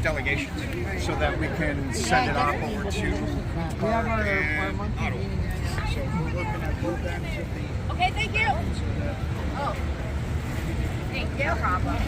delegations so that we can send it off over to Ottawa. So we're looking at both ends of the... Okay, thank you. Oh, thank you. No problem.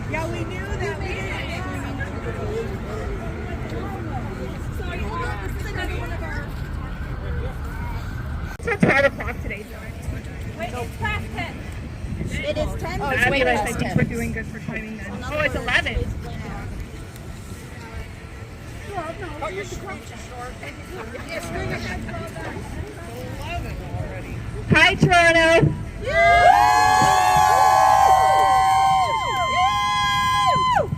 Yeah, we knew that we didn't. It's at 12 o'clock today, so wait, it's past 10. It is 10. Oh, it's way less. I think we're doing good for timing then. Oh, it's 11. Oh, your screen's short. Hi, Toronto.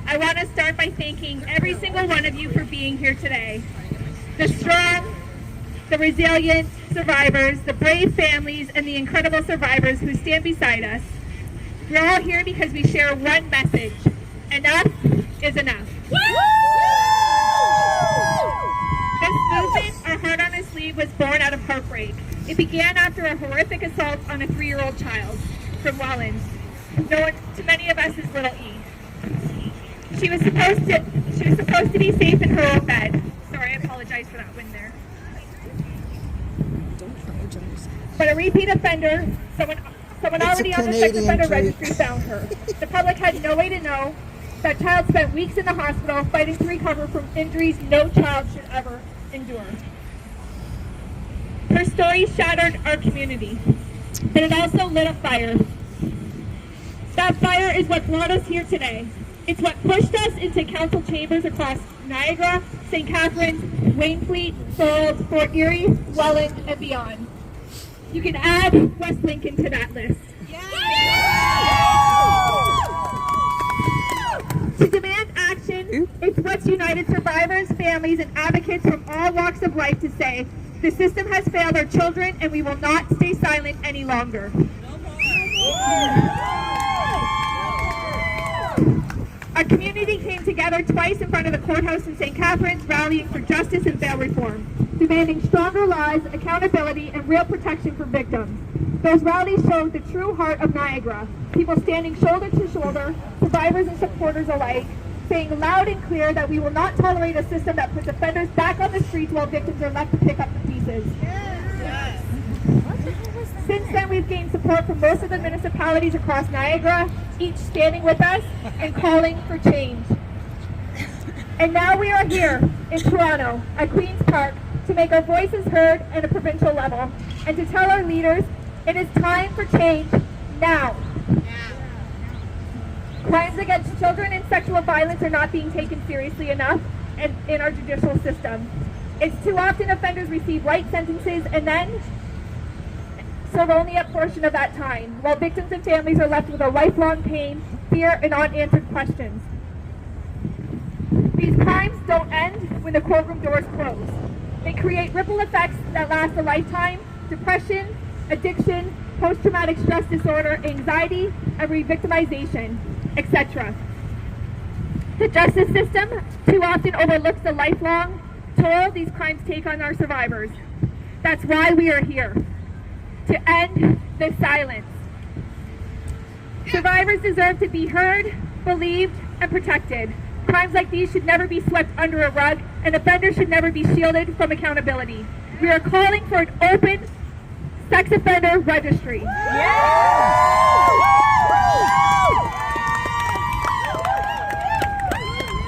I want to start by thanking every single one of you for being here today. The strong, the resilient survivors, the brave families, and the incredible survivors who stand beside us. We're all here because we share one message. Enough is enough. This movement, Our Heart on Our Sleeve, was born out of heartbreak. It began after a horrific assault on a 3-year-old child from Welland, known to many of us as Little E. She was supposed to be safe in her own bed. Sorry, I apologize for that wind there. But a repeat offender, someone already on the sex offender registry found her. The public had no way to know. That child spent weeks in the hospital fighting to recover from injuries no child should ever endure. Her story shattered our community, and it also lit a fire. That fire is what brought us here today. It's what pushed us into council chambers across Niagara, St. Catharines, Wainfleet, Thorold, Fort Erie, Welland, and beyond. You can add West Lincoln to that list. To demand action, it's what's united survivors, families, and advocates from all walks of life to say, the system has failed our children and we will not stay silent any longer. Our community came together twice in front of the courthouse in St. Catharines, rallying for justice and bail reform, demanding stronger laws, accountability, and real protection for victims. Those rallies showed the true heart of Niagara, people standing shoulder to shoulder, survivors and supporters alike, saying loud and clear that we will not tolerate a system that puts offenders back on the streets while victims are left to pick up the pieces. Yes. Since then, we've gained support from most of the municipalities across Niagara, each standing with us and calling for change. And now we are here in Toronto, at Queen's Park, to make our voices heard at a provincial level, and to tell our leaders it is time for change now. Crimes against children and sexual violence are not being taken seriously enough in our judicial system. It's too often offenders receive light sentences and then serve only a portion of that time, while victims and families are left with a lifelong pain, fear, and unanswered questions. These crimes don't end when the courtroom doors close. They create ripple effects that last a lifetime: depression, addiction, post-traumatic stress disorder, anxiety, and re-victimization, etc. The justice system too often overlooks the lifelong toll these crimes take on our survivors. That's why we are here, to end this silence. Survivors deserve to be heard, believed, and protected. Crimes like these should never be swept under a rug, and offenders should never be shielded from accountability. We are calling for an open sex offender registry.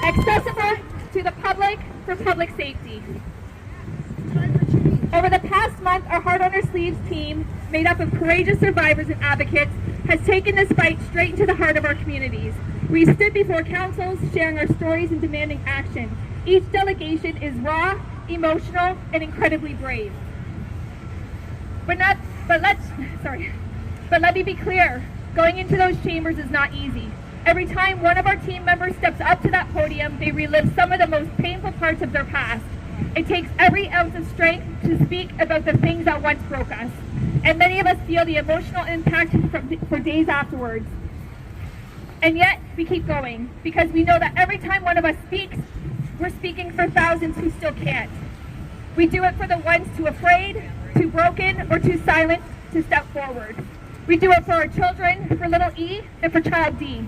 Accessible to the public for public safety. Over the past month, our Heart on Our Sleeves team, made up of courageous survivors and advocates, has taken this fight straight into the heart of our communities. We stood before councils, sharing our stories and demanding action. Each delegation is raw, emotional, and incredibly brave. But let me be clear, going into those chambers is not easy. Every time one of our team members steps up to that podium, they relive some of the most painful parts of their past. It takes every ounce of strength to speak about the things that once broke us. And many of us feel the emotional impact for days afterwards. And yet, we keep going, because we know that every time one of us speaks, we're speaking for thousands who still can't. We do it for the ones too afraid, too broken, or too silent to step forward. We do it for our children, for little E, and for child D.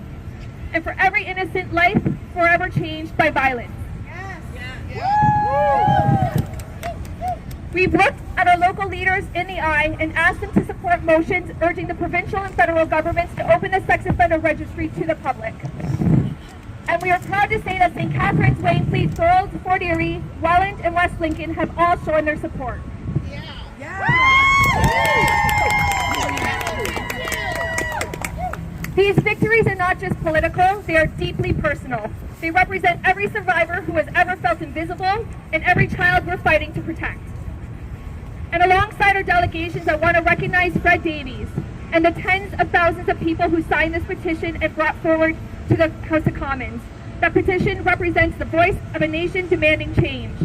And for every innocent life forever changed by violence. We've looked at our local leaders in the eye and asked them to support motions urging the provincial and federal governments to open the sex offender registry to the public. And we are proud to say that St. Catharines, Wainfleet, Thorold, Fort Erie, Welland, and West Lincoln have all shown their support. These victories are not just political, they are deeply personal. They represent every survivor who has ever felt invisible and every child we're fighting to protect. And alongside our delegations, I want to recognize Fred Davies and the tens of thousands of people who signed this petition and brought forward to the House of Commons. That petition represents the voice of a nation demanding change.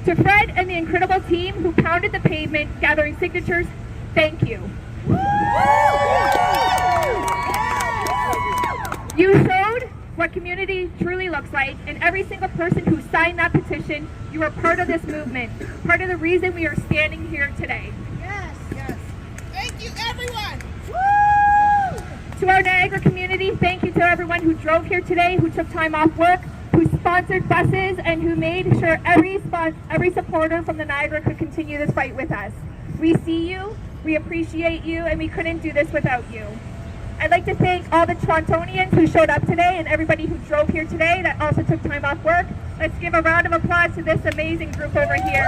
To Fred and the incredible team who pounded the pavement gathering signatures, thank you. You showed what community truly looks like, and every single person who signed that petition, you are part of this movement, part of the reason we are standing here today. Yes. Thank you, everyone. To our Niagara community, thank you to everyone who drove here today, who took time off work, who sponsored buses, and who made sure every supporter from the Niagara could continue this fight with us. We see you, we appreciate you, and we couldn't do this without you. I'd like to thank all the Torontonians who showed up today and everybody who drove here today that also took time off work. Let's give a round of applause to this amazing group over here.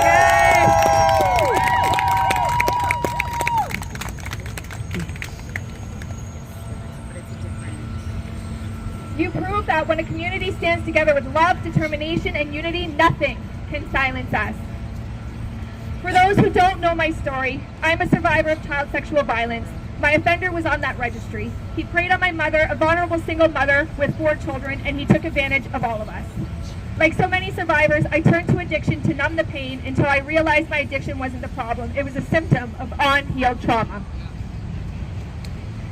Yay! You prove that when a community stands together with love, determination, and unity, nothing can silence us. For those who don't know my story, I'm a survivor of child sexual violence. My offender was on that registry. He preyed on my mother, a vulnerable single mother with 4 children, and he took advantage of all of us. Like so many survivors, I turned to addiction to numb the pain until I realized my addiction wasn't the problem. It was a symptom of unhealed trauma.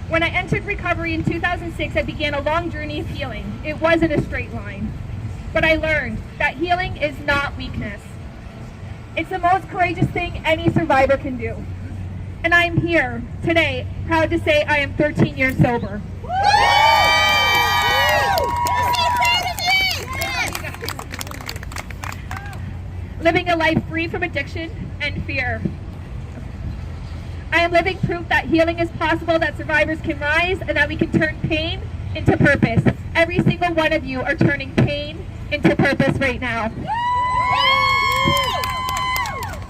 When I entered recovery in 2006, I began a long journey of healing. It wasn't a straight line. But I learned that healing is not weakness. It's the most courageous thing any survivor can do. And I'm here today, proud to say I am 13 years sober. Living a life free from addiction and fear. I am living proof that healing is possible, that survivors can rise, and that we can turn pain into purpose. Every single one of you are turning pain into purpose right now.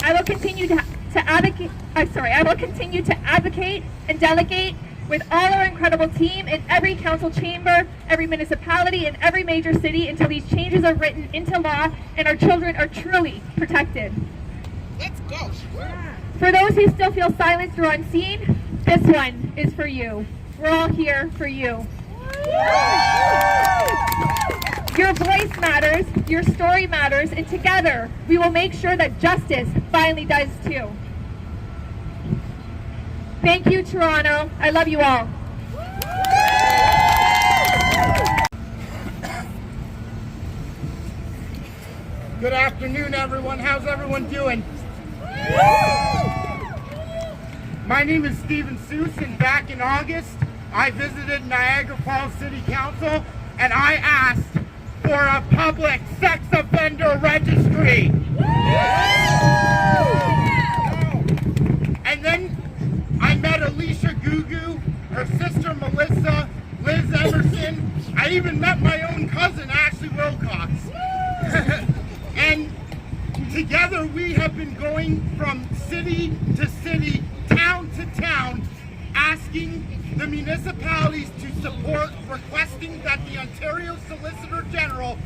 I will continue to advocate and delegate with all our incredible team in every council chamber, every municipality, and every major city until these changes are written into law and our children are truly protected. Let's go. For those who still feel silenced or unseen, this one is for you. We're all here for you. Your voice matters, your story matters, and together we will make sure that justice finally does too. Thank you, Toronto. I love you all. Good afternoon, everyone. How's everyone doing? My name is Stephen Seuss, and back in August, I visited Niagara Falls City Council, and I asked for a public sex offender registry. And then I met Alicia Gugu, her sister Melissa, Liz Emerson. I even met my own cousin, Ashley Wilcox. we have been going from city to city, town to town, asking the municipalities to support, requesting that the Ontario Solicitor General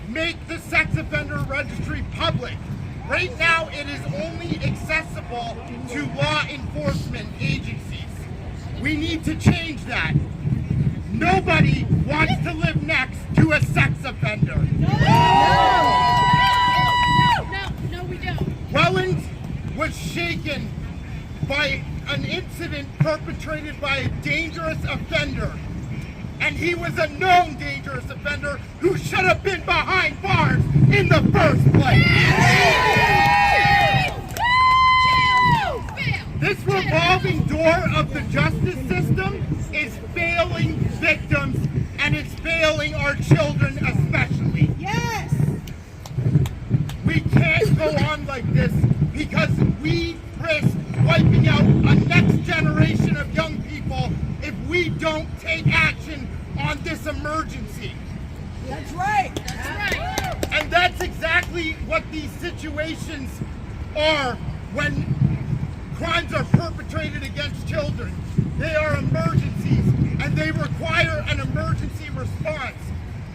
make the sex offender registry public. Right now, it is only accessible to law enforcement agencies. We need to change that. Nobody wants to live next to a sex offender. No, we don't. Welland was shaken by an incident perpetrated by a dangerous offender. And he was a known dangerous offender who should have been behind bars in the first place. This revolving door of the justice system is failing victims, and it's failing our children especially. Yes. We can't go on like this because we risk wiping out a next generation of young people if we don't take action on this emergency. That's right. That's right. And that's exactly what these situations are when crimes are perpetrated against children. They are emergencies, and they require an emergency response.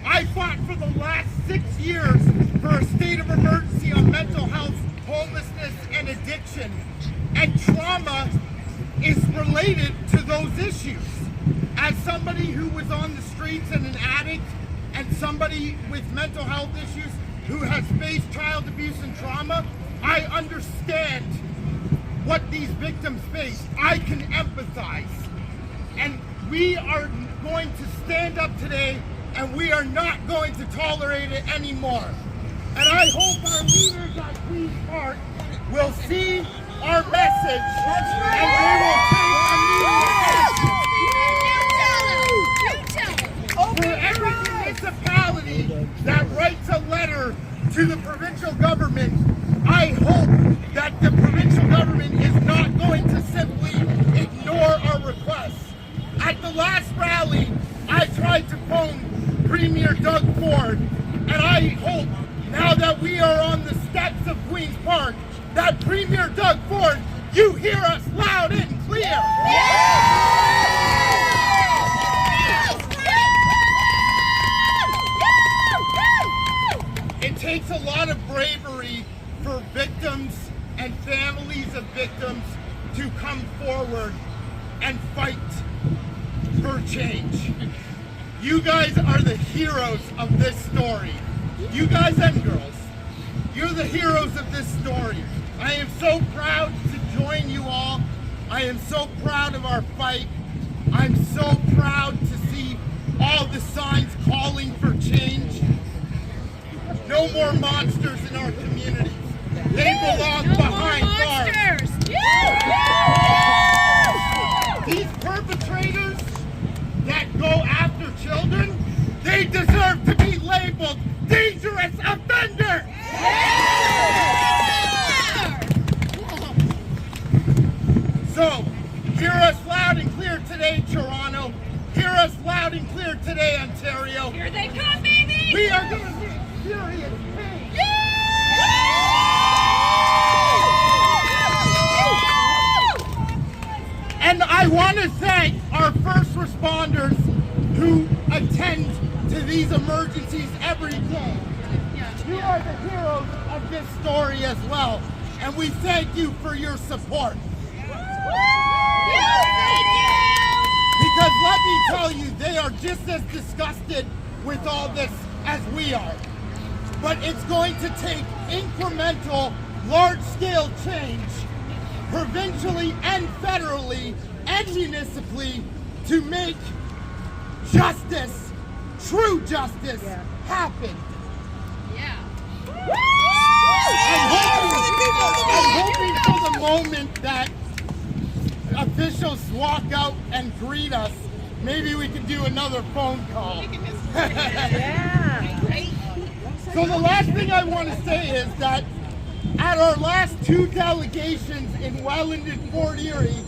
I fought for the last 6 years for a state of emergency on mental health, homelessness, and addiction. And trauma is related to those issues. As somebody who was on the streets and an addict, and somebody with mental health issues who has faced child abuse and trauma, I understand what these victims face. I can empathize. And we are going to stand up today, and we are not going to tolerate it anymore. And I hope our leaders at Queen's Park will see our message, and they will take immediate action. For every municipality that writes a letter to the provincial government, I hope that the provincial government is not going to simply ignore our requests. At the last rally, I tried to phone Premier Doug Ford, and I hope now that we are on the steps of Queen's Park, that Premier Doug Ford, you hear us loud and clear. It takes a lot of bravery for victims and families of victims to come forward and fight for change. You guys are the heroes of this story. You guys and girls, you're the heroes of this story. I am so proud to join you all. I am so proud of our fight. I'm so proud to see all the signs calling for change. No more monsters in our communities. They belong behind bars. These perpetrators that go after children, they deserve to be labeled dangerous offenders. So, hear us loud and clear today, Toronto. Hear us loud and clear today, Ontario. Here they come, baby. We are going to make serious change. And I want to thank our first responders who attend to these emergencies every day. You are the heroes of this story as well, and we thank you for your support. Because let me tell you, they are just as disgusted with all this as we are. But it's going to take incremental, large-scale change, provincially and federally and municipally, to make justice, true justice, happen. I'm hoping for the moment that officials walk out and greet us. Maybe we can do another phone call. So the last thing I want to say is that at our last 2 delegations in Welland and Fort Erie,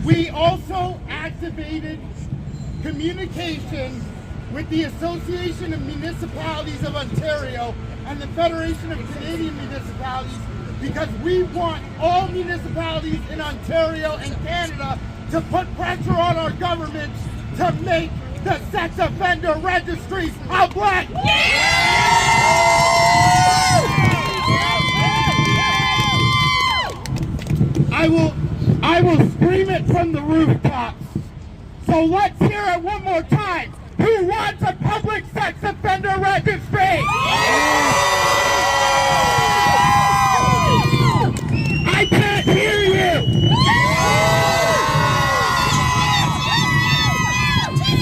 we also activated communication with the Association of Municipalities of Ontario and the Federation of Canadian Municipalities because we want all municipalities in Ontario and Canada to put pressure on our governments to make the sex offender registries public. I will scream it from the rooftops. So let's hear it one more time. Who wants a public sex offender registry? I can't hear you.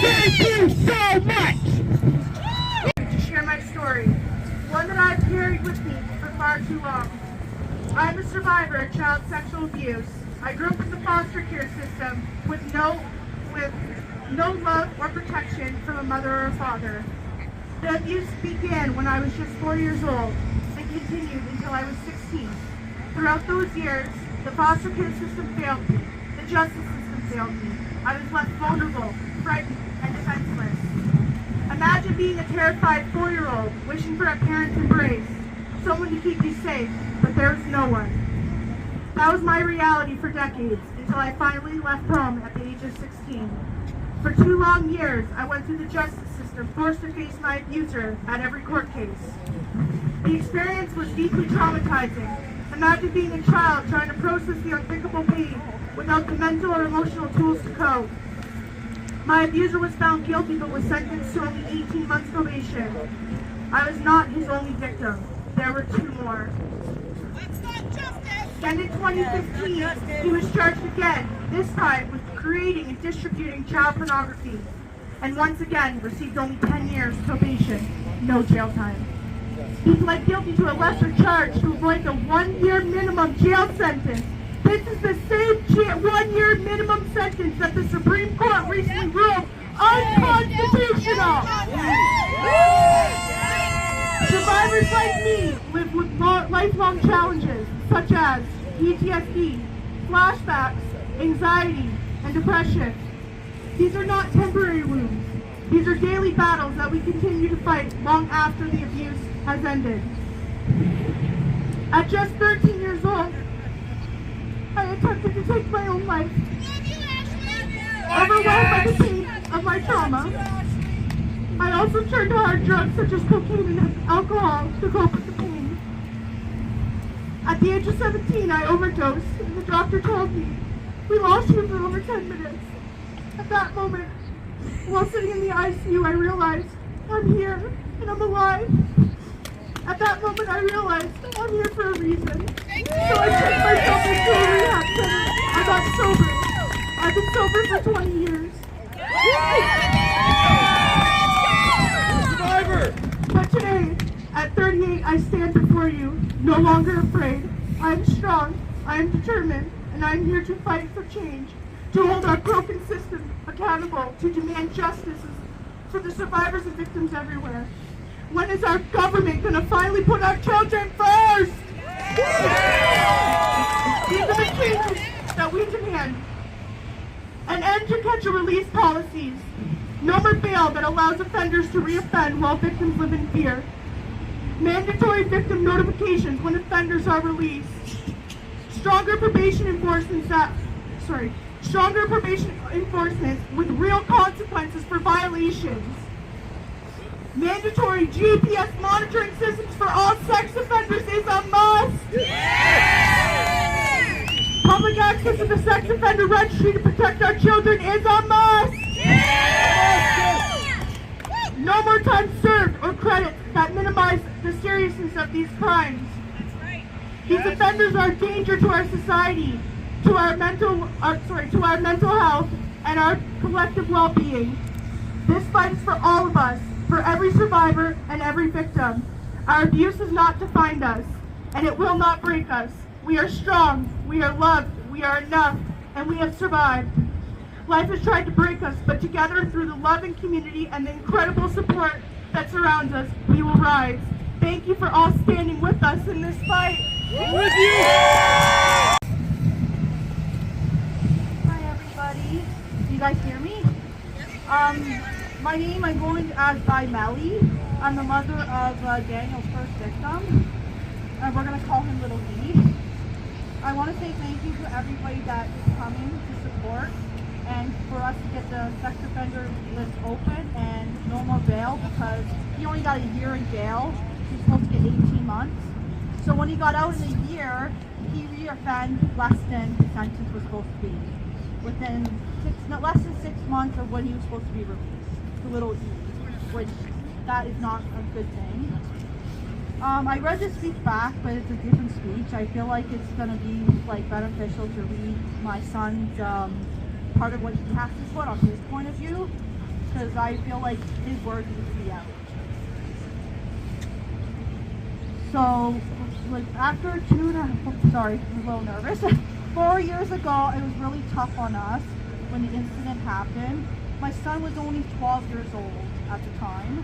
Thank you so much. To share my story, one that I've carried with me for far too long. I'm a survivor of child sexual abuse. I grew up in the foster care system with no love or protection from a mother or a father. The abuse began when I was just 4 years old and continued until I was 16. Throughout those years, the foster care system failed me. The justice system failed me. I was left vulnerable, frightened, and defenseless. Imagine being a terrified 4-year-old wishing for a parent's embrace, someone to keep you safe, but there was no one. That was my reality for decades until I finally left home at the age of 16. For 2 long years, I went through the justice system, forced to face my abuser at every court case. The experience was deeply traumatizing. Imagine being a child trying to process the unthinkable pain without the mental or emotional tools to cope. My abuser was found guilty but was sentenced to only 18 months probation. I was not his only victim. There were 2 more. And in 2015, he was charged again, this time with creating and distributing child pornography, and once again received only 10 years probation, no jail time. He pled guilty to a lesser charge to avoid the 1-year minimum jail sentence. This is the same 1-year minimum sentence that the Supreme Court recently ruled unconstitutional. Survivors like me live with lifelong challenges such as PTSD, flashbacks, anxiety, and depression. These are not temporary wounds. These are daily battles that we continue to fight long after the abuse has ended. At just 13 years old, I attempted to take my own life. Overwhelmed by the pain of my trauma, I also turned to hard drugs such as cocaine and alcohol to cope with the pain. At the age of 17, I overdosed, and the doctor told me, "We lost you for over 10 minutes." At that moment, while sitting in the ICU, I realized I'm here and I'm alive. At that moment, I realized I'm here for a reason. So I checked myself into a rehab center. I got sober. I've been sober for 20 years. Survivor! But today, at 38, I stand before you, no longer afraid. I am strong, I am determined, and I am here to fight for change, to hold our broken system accountable, to demand justice for the survivors and victims everywhere. When is our government going to finally put our children first? These are the changes that we demand. An end to catch-and-release policies. No more bail that allows offenders to reoffend while victims live in fear. Mandatory victim notifications when offenders are released. Stronger probation enforcement with real consequences for violations. Mandatory GPS monitoring systems for all sex offenders is a must. Yes! Public access to the sex offender registry to protect our children is a must. Yes! No more time served or credits that minimize the seriousness of these crimes. That's right. These offenders are a danger to our society, to our mental health, and our collective well-being. This fight is for all of us, for every survivor and every victim. Our abuse has not defined us, and it will not break us. We are strong, we are loved, we are enough, and we have survived. Life has tried to break us, but together through the love and community and the incredible support that surrounds us, we will rise. Thank you for all standing with us in this fight. With you! Hi everybody. Do you guys hear me? My name, I'm going as by Melly. I'm the mother of Daniel's first victim. We're going to call him Little D. I want to say thank you to everybody that is coming to support and for us to get the sex offender list open and no more bail, because he only got a year in jail. He's supposed to get 18 months. So when he got out in a year, he reoffended less than the sentence was supposed to be. Within less than 6 months of when he was supposed to be released, the little E, which that is not a good thing. I read this speech back, but it's a different speech. I feel like it's going to be like beneficial to read my son's part of what he has to put on his point of view, because I feel like his words need to be out. So, like after sorry, I'm a little nervous. 4 years ago, it was really tough on us when the incident happened. My son was only 12 years old at the time.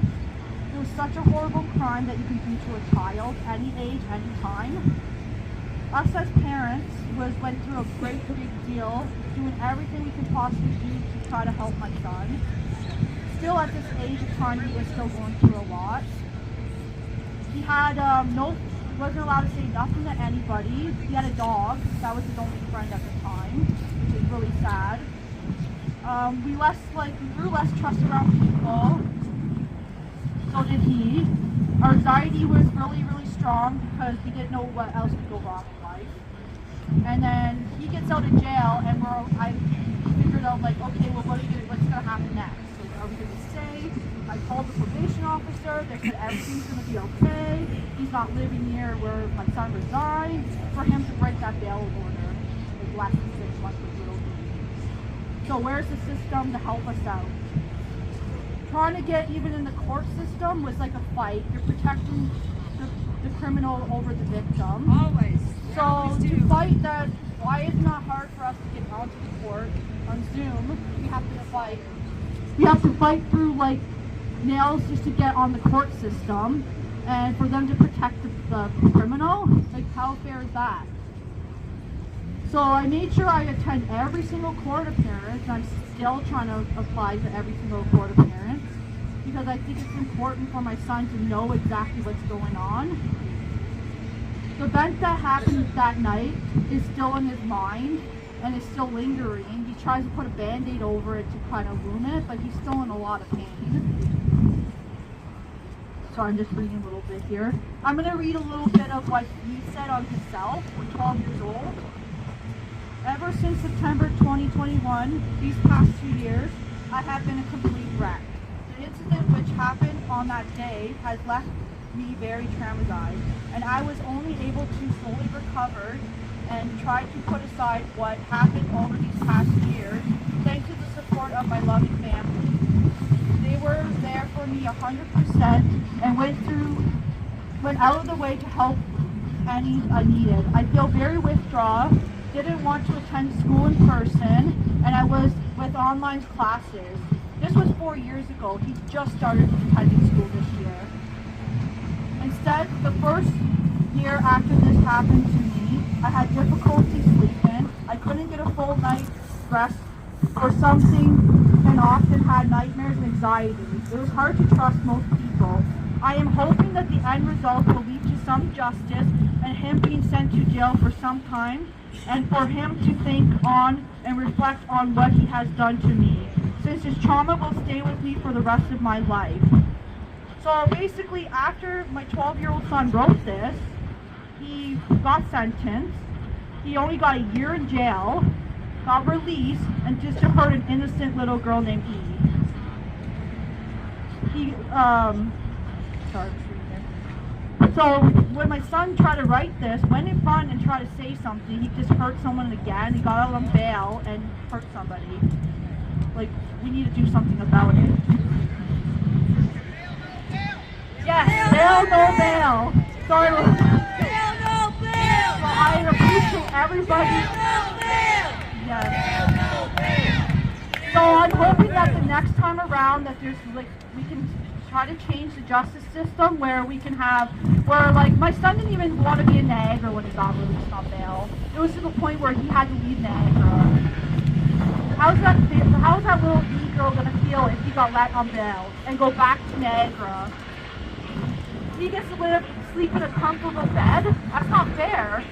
It was such a horrible crime that you can do to a child, any age, any time. Us as parents went through a great big deal, doing everything we could possibly do to try to help my son. Still at this age of time, he was still going through a lot. He had wasn't allowed to say nothing to anybody. He had a dog, that was his only friend at the time, which is really sad. We grew less trust around people. So did he. Our anxiety was really, really strong because we didn't know what else could go wrong in life. And then he gets out of jail, and I figured out like, okay, well, what's gonna happen next? Like, are we gonna stay? I called the probation officer. They said everything's gonna be okay. He's not living near where my son resides. For him to break that bail order, like less than 6 months was little. So where's the system to help us out? Trying to get even in the court system was like a fight. You're protecting the criminal over the victim. Always. So to fight that, why is it not hard for us to get onto the court on Zoom? We have to fight. We have to fight through like nails just to get on the court system, and for them to protect the criminal. Like, how fair is that? So I made sure I attend every single court appearance, and I'm still trying to apply to every single court appearance because I think it's important for my son to know exactly what's going on. The event that happened that night is still in his mind and is still lingering. He tries to put a band-aid over it to kind of ruin it, but he's still in a lot of pain. So I'm just reading a little bit here. I'm going to read a little bit of what he said on himself when 12 years old. Ever since September 2021, these past 2 years, I have been a complete wreck. The incident which happened on that day has left me very traumatized, and I was only able to slowly recover and try to put aside what happened over these past years, thanks to the support of my loving family. They were there for me 100% and went out of the way to help any I needed. I feel very withdrawn. Didn't want to attend school in person, and I was with online classes. This was 4 years ago. He just started attending school this year. Instead, the first year after this happened to me, I had difficulty sleeping. I couldn't get a full night's rest or something, and often had nightmares and anxiety. It was hard to trust most people. I am hoping that the end result will lead to some justice and him being sent to jail for some time, and for him to think on and reflect on what he has done to me, since his trauma will stay with me for the rest of my life. So basically, after my 12-year-old son wrote this, he got sentenced. He only got a year in jail, got released, and just to hurt an innocent little girl named Eve. So when my son tried to write this, went in front and tried to say something, he just hurt someone again. He got out on bail and hurt somebody. Like, we need to do something about it. Yes, bail, no bail. Sorry. Bail, no bail. So I appreciate everybody. Bail, no bail. Yes. Bail, no bail. So I'm hoping that the next time around that there's we can try to change the justice system where we can have, where like my son didn't even want to be in Niagara when he got released on bail. It was to the point where he had to leave Niagara. How's that little E girl gonna feel if he got let on bail and go back to Niagara? He gets to sleep in a comfortable bed. That's not fair.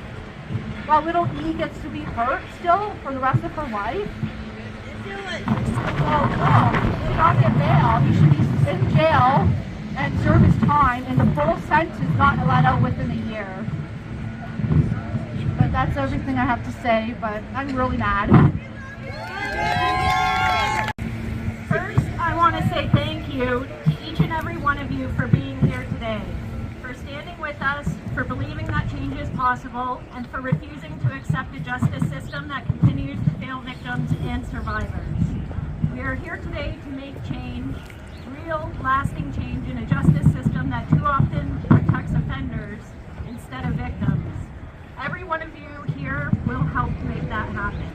while little E gets to be hurt still for the rest of her life? Do it. Well, no, he should not get bail. He should be in jail and serve his time, and the full sentence is not let out within a year. But that's everything I have to say, but I'm really mad. First, I want to say thank you to each and every one of you for being here today, for standing with us, for believing that change is possible, and for refusing to accept a justice system that continues to fail victims and survivors. We are here today to make change, real, lasting change in a justice system that too often protects offenders instead of victims. Every one of you here will help to make that happen.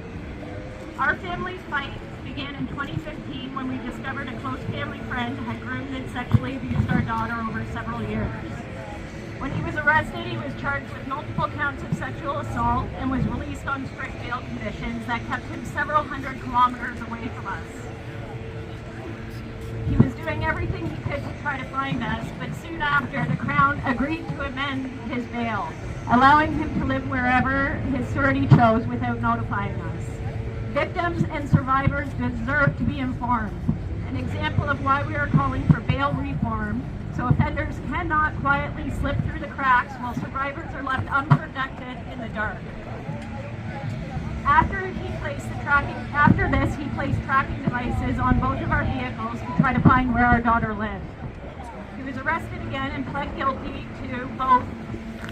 Our family's fight began in 2015 when we discovered a close family friend had groomed and sexually abused our daughter over several years. When he was arrested, he was charged with multiple counts of sexual assault and was released on strict bail conditions that kept him several hundred kilometers away from us. He was doing everything he could to try to find us, but soon after, the Crown agreed to amend his bail, allowing him to live wherever his surety chose without notifying us. Victims and survivors deserve to be informed. An example of why we are calling for bail reform, so offenders cannot quietly slip through the cracks while survivors are left unprotected in the dark. After this, he placed tracking devices on both of our vehicles to try to find where our daughter lived. He was arrested again and pled guilty to both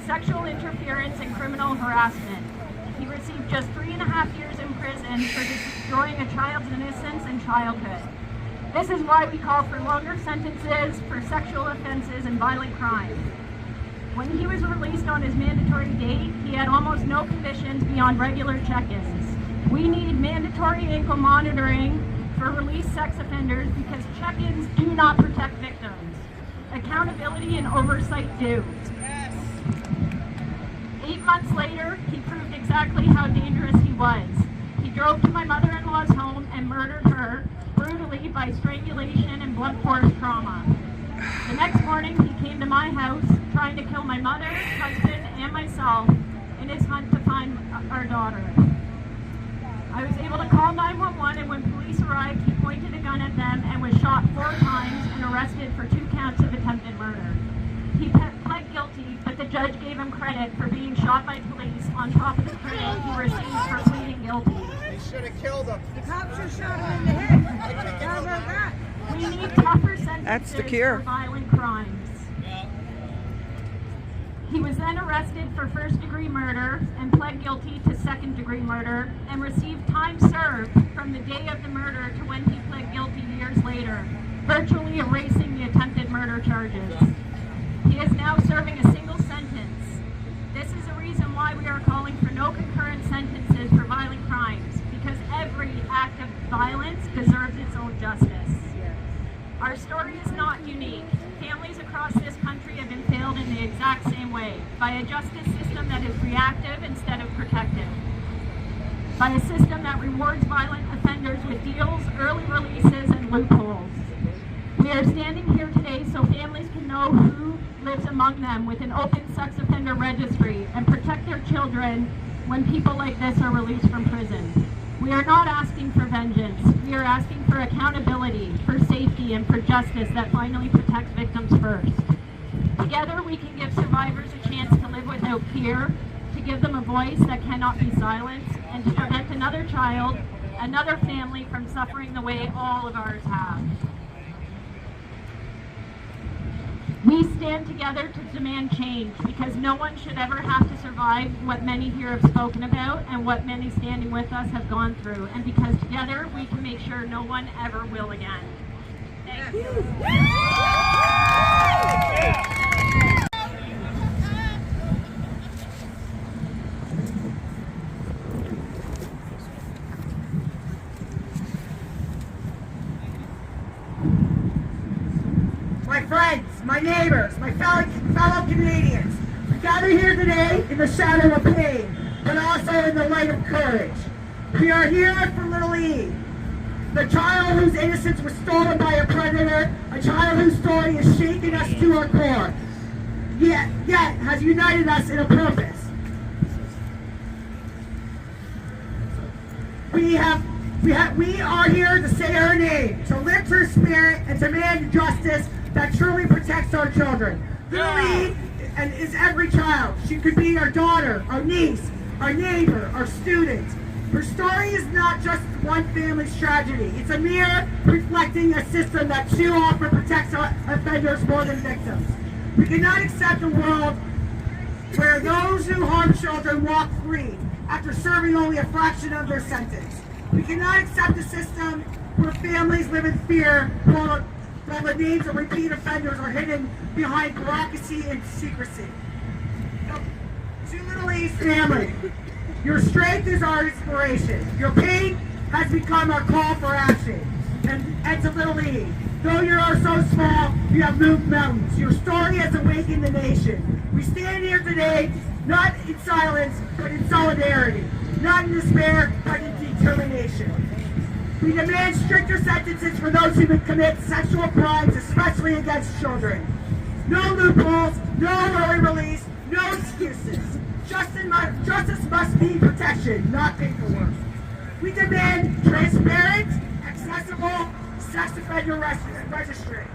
sexual interference and criminal harassment. He received just 3.5 years in prison for destroying a child's innocence and childhood. This is why we call for longer sentences for sexual offenses and violent crimes. When he was released on his mandatory date, he had almost no conditions beyond regular check-ins. We need mandatory ankle monitoring for released sex offenders because check-ins do not protect victims. Accountability and oversight do. 8 months later, he proved exactly how dangerous he was. He drove to my mother-in-law's home and murdered her brutally by strangulation and blunt force trauma. The next morning, he came to my house trying to kill my mother, husband, and myself in his hunt to find our daughter. I was able to call 911, and when police arrived, he pointed a gun at them and was shot 4 times and arrested for 2 counts of attempted murder. He pled guilty, but the judge gave him credit for being shot by police on top of the credit he received for pleading guilty. They should have killed him. The cops are shot him in the head. How about that? We need tougher sentences That's the cure. for violent crimes. He was then arrested for first-degree murder and pled guilty to second-degree murder and received time served from the day of the murder to when he pled guilty years later, virtually erasing the attempted murder charges. He is now serving a single sentence. This is a reason why we are calling for no concurrent sentences for violent crimes, because every act of violence deserves its own justice. Our story is not unique. Families across this country have been failed in the exact same way, by a justice system that is reactive instead of protective, by a system that rewards violent offenders with deals, early releases, and loopholes. We are standing here today so families can know who lives among them with an open sex offender registry and protect their children when people like this are released from prison. We are not asking for vengeance. We are asking for accountability, for safety, and for justice that finally protects victims first. Together, we can give survivors a chance to live without fear, to give them a voice that cannot be silenced, and to prevent another child, another family from suffering the way all of ours have. We stand together to demand change because no one should ever have to survive what many here have spoken about and what many standing with us have gone through, and because together we can make sure no one ever will again. Thank you. My friends, my neighbors, my fellow Canadians, we gather here today in the shadow of pain, but also in the light of courage. We are here for little E, the child whose innocence was stolen by a predator, a child whose story has shaken us to our core, yet has united us in a purpose. We are here to say her name, to lift her spirit, and to demand justice that truly protects our children. Little Lee and is every child. She could be our daughter, our niece, our neighbor, our student. Her story is not just one family's tragedy. It's a mirror reflecting a system that too often protects offenders more than victims. We cannot accept a world where those who harm children walk free after serving only a fraction of their sentence. We cannot accept a system where families live in fear while the names of repeat offenders are hidden behind bureaucracy and secrecy. To Little E's family, your strength is our inspiration. Your pain has become our call for action. And to Little E, though you are so small, you have moved mountains. Your story has awakened the nation. We stand here today, not in silence, but in solidarity. Not in despair, but in determination. We demand stricter sentences for those who commit sexual crimes, especially against children. No loopholes, no early release, no excuses. Justice must be protection, not paperwork. We demand transparent, accessible sex offender registry.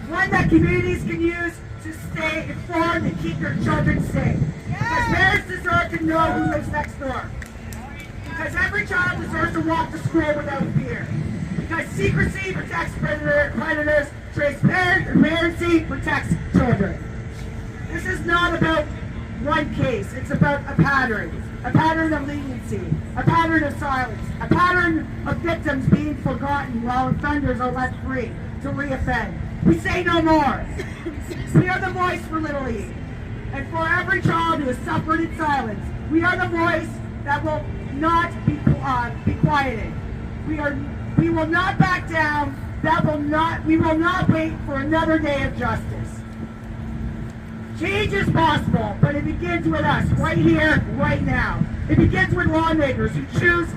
One that communities can use to stay informed and keep their children safe. Because parents deserve to know who lives next door. Because every child deserves to walk to school without fear. Because secrecy protects predators, transparency protects children. This is not about one case, it's about a pattern of leniency, a pattern of silence, a pattern of victims being forgotten while offenders are left free to reoffend. We say no more. We are the voice for Little E. And for every child who has suffered in silence, we are the voice that will not be quieted. We will not back down. We will not wait for another day of justice. Change is possible, but it begins with us, right here, right now. It begins with lawmakers who choose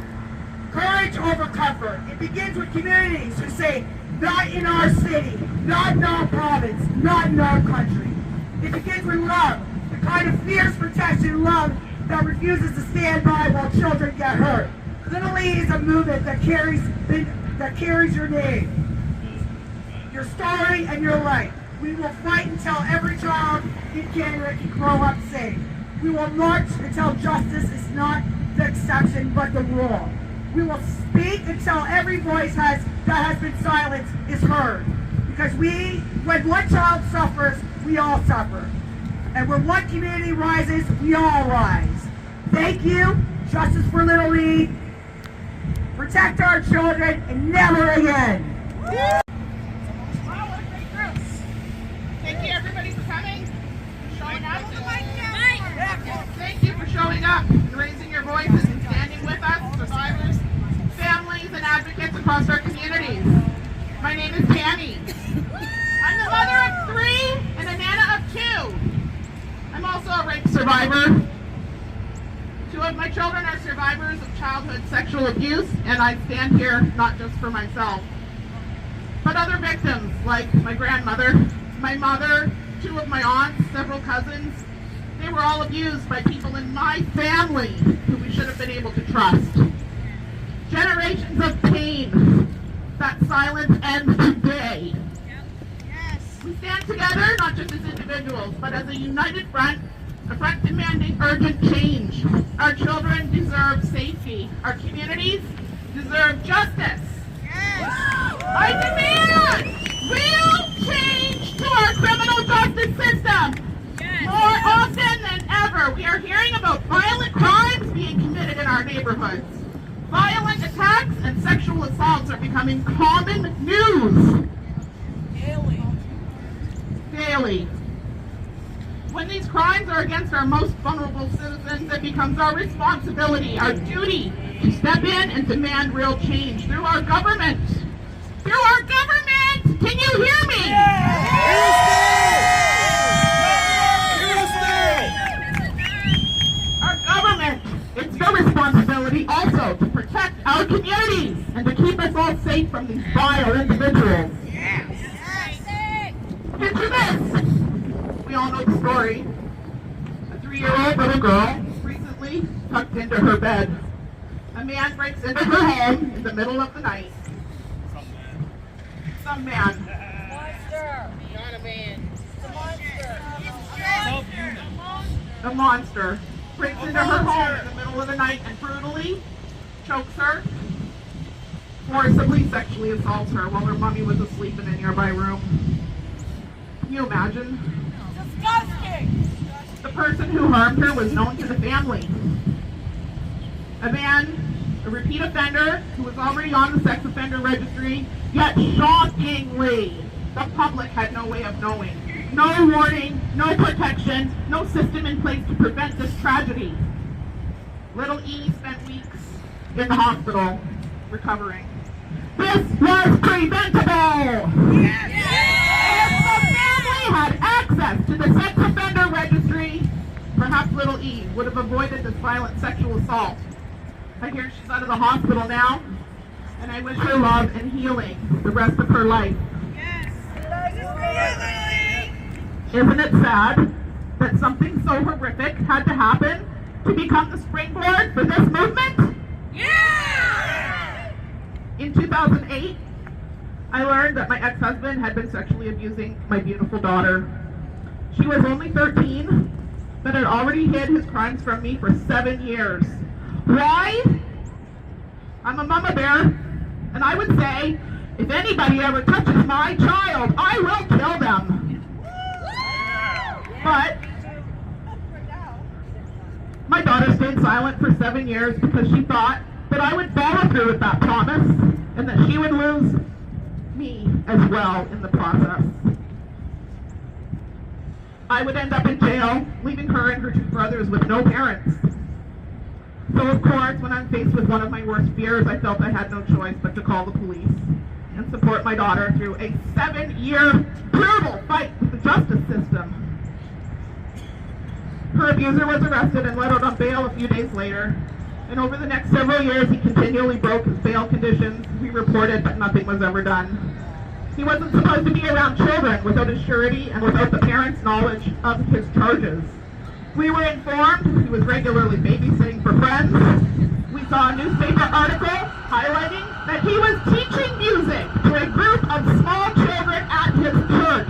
courage over comfort. It begins with communities who say, not in our city, not in our province, not in our country. It begins with love, the kind of fierce protection love that refuses to stand by while children get hurt. Little E is a movement that carries your name, your story, and your life. We will fight until every child in Canada can grow up safe. We will march until justice is not the exception but the rule. We will speak until every voice that has been silenced is heard. Because when one child suffers, we all suffer. And when one community rises, we all rise. Thank you. Justice for Little E. Protect our children and never again. Thank you everybody for coming, for showing up. Thank you for showing up and raising your voices and standing with us, survivors, families, and advocates across our communities. My name is Tammy. I'm the mother of 3 and a nana of 2. I'm also a rape survivor. 2 of my children are survivors of childhood sexual abuse, and I stand here not just for myself, but other victims like my grandmother, my mother, 2 of my aunts, several cousins. They were all abused by people in my family who we should have been able to trust. Generations of pain. That silence ends today. Yes. We stand together, not just as individuals, but as a united front, a front demanding urgent change. Our children deserve safety. Our communities deserve justice. Yes. I demand real change to our criminal justice system. Yes. More often than ever, we are hearing about violent crimes being committed in our neighborhoods. Violent attacks and sexual assaults are becoming common news. Daily. When these crimes are against our most vulnerable citizens, it becomes our responsibility, our duty, to step in and demand real change through our government. Through our government! Can you hear me? Our government, it's your responsibility also to protect our communities and to keep us all safe from these vile individuals. Picture this. We all know the story. A 3-year-old little girl recently tucked into her bed. A man breaks into her home in the middle of the night. Some man. Not a man. A monster breaks into her home in the middle of the night and brutally chokes her, forcibly sexually assaults her while her mommy was asleep in a nearby room. Can you imagine? Disgusting! The person who harmed her was known to the family. A man, a repeat offender, who was already on the sex offender registry, yet shockingly, the public had no way of knowing. No warning, no protection, no system in place to prevent this tragedy. Little E spent weeks in the hospital recovering. This was preventable! If the family had access to the sex offender registry, perhaps little E would have avoided this violent sexual assault. I hear she's out of the hospital now, and I wish her love and healing the rest of her life. Isn't it sad that something so horrific had to happen to become the springboard for this movement? Yeah! In 2008, I learned that my ex-husband had been sexually abusing my beautiful daughter. She was only 13, but had already hid his crimes from me for 7 years. Why? I'm a mama bear, and I would say, if anybody ever touches my child, I will kill them. But my daughter stayed silent for 7 years because she thought that I would follow through with that promise and that she would lose me as well in the process. I would end up in jail, leaving her and her 2 brothers with no parents. So of course, when I'm faced with one of my worst fears, I felt I had no choice but to call the police and support my daughter through a 7-year brutal fight with the justice system. Her abuser was arrested and let out on bail a few days later. And over the next several years, he continually broke his bail conditions. We reported, but nothing was ever done. He wasn't supposed to be around children without his surety and without the parents' knowledge of his charges. We were informed he was regularly babysitting for friends. We saw a newspaper article highlighting that he was teaching music to a group of small children at his church.